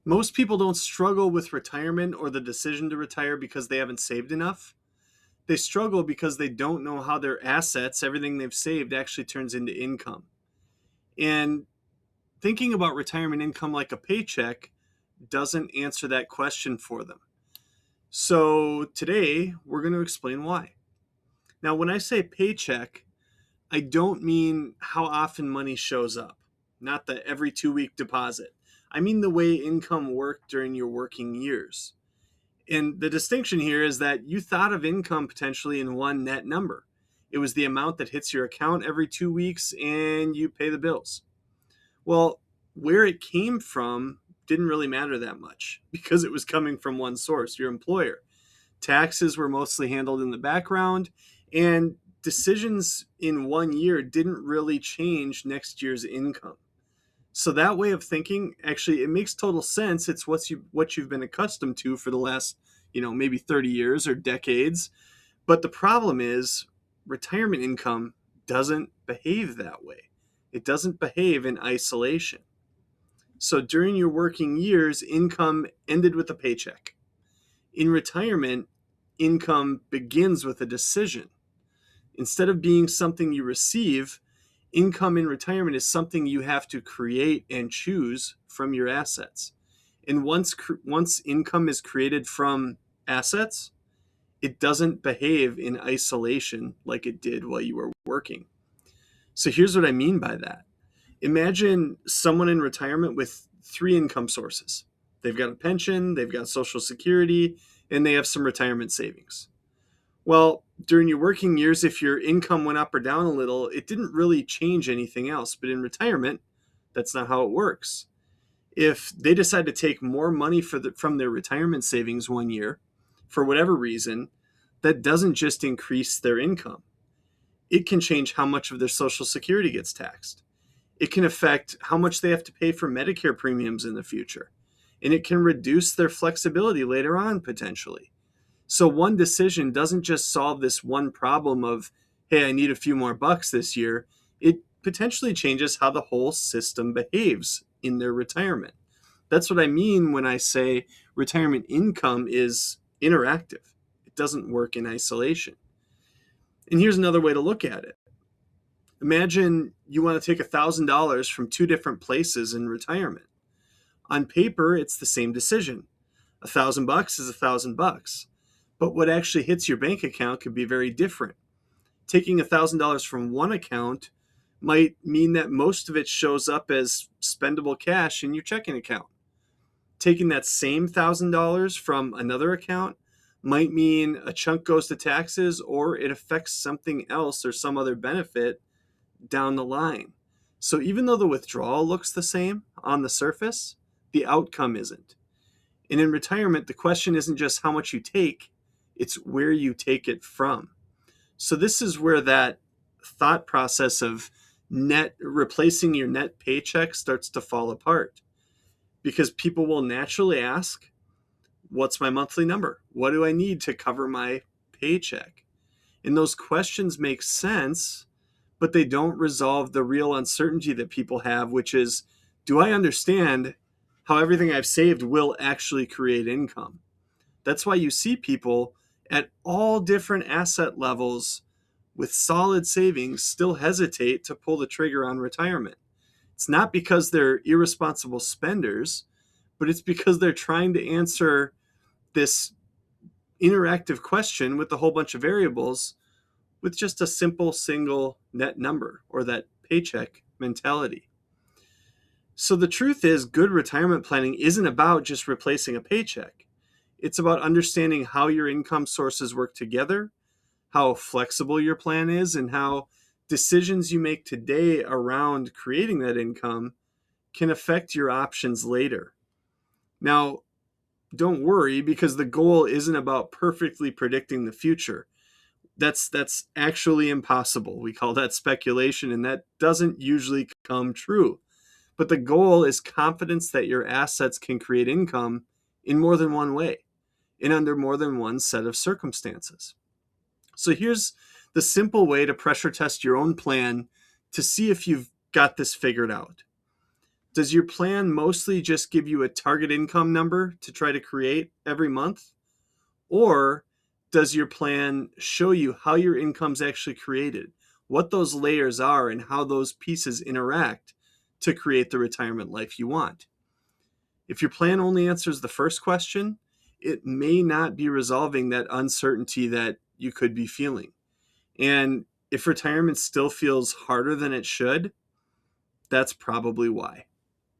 Most people don't struggle with retirement or the decision to retire because they haven't saved enough. They struggle because they don't know how their assets, everything they've saved, actually turns into income. And thinking about retirement income like a paycheck doesn't answer that question for them. So today, we're going to explain why. Now, when I say paycheck, I don't mean how often money shows up, not the every 2 week deposit. I mean the way income worked during your working years. And the distinction here is that you thought of income potentially in one net number. It was the amount that hits your account every 2 weeks and you pay the bills. Well, where it came from didn't really matter that much because it was coming from one source, your employer. Taxes were mostly handled in the background, and decisions in one year didn't really change next year's income. So that way of thinking, actually, it makes total sense. It's what you've been accustomed to for the last, maybe 30 years or decades. But the problem is retirement income doesn't behave that way. It doesn't behave in isolation. So during your working years, income ended with a paycheck. In retirement, income begins with a decision. Instead of being something you receive, income in retirement is something you have to create and choose from your assets. And once income is created from assets, it doesn't behave in isolation like it did while you were working. So here's what I mean by that. Imagine someone in retirement with three income sources. They've got a pension, they've got Social Security, and they have some retirement savings. Well, during your working years, if your income went up or down a little, it didn't really change anything else. But in retirement, that's not how it works. If they decide to take more money from their retirement savings one year, for whatever reason, that doesn't just increase their income. It can change how much of their Social Security gets taxed. It can affect how much they have to pay for Medicare premiums in the future. And it can reduce their flexibility later on, potentially. So one decision doesn't just solve this one problem of, hey, I need a few more bucks this year. It potentially changes how the whole system behaves in their retirement. That's what I mean when I say retirement income is interactive. It doesn't work in isolation. And here's another way to look at it. Imagine you want to take $1,000 from two different places in retirement. On paper, it's the same decision. $1,000 is $1,000. But what actually hits your bank account could be very different. Taking $1,000 from one account might mean that most of it shows up as spendable cash in your checking account. Taking that same $1,000 from another account might mean a chunk goes to taxes or it affects something else or some other benefit down the line. So even though the withdrawal looks the same on the surface, the outcome isn't. And in retirement, the question isn't just how much you take, it's where you take it from. So this is where that thought process of net replacing your net paycheck starts to fall apart, because people will naturally ask, what's my monthly number? What do I need to cover my paycheck? And those questions make sense, but they don't resolve the real uncertainty that people have, which is, do I understand how everything I've saved will actually create income? That's why you see people at all different asset levels with solid savings still hesitate to pull the trigger on retirement. It's not because they're irresponsible spenders, but it's because they're trying to answer this interactive question with a whole bunch of variables with just a simple single net number, or that paycheck mentality. So the truth is, good retirement planning isn't about just replacing a paycheck. It's about understanding how your income sources work together, how flexible your plan is, and how decisions you make today around creating that income can affect your options later. Now, don't worry, because the goal isn't about perfectly predicting the future. That's actually impossible. We call that speculation, and that doesn't usually come true. But the goal is confidence that your assets can create income in more than one way and under more than one set of circumstances. So here's the simple way to pressure test your own plan to see if you've got this figured out. Does your plan mostly just give you a target income number to try to create every month? Or does your plan show you how your income's actually created, what those layers are, and how those pieces interact to create the retirement life you want? If your plan only answers the first question, it may not be resolving that uncertainty that you could be feeling. And if retirement still feels harder than it should, that's probably why.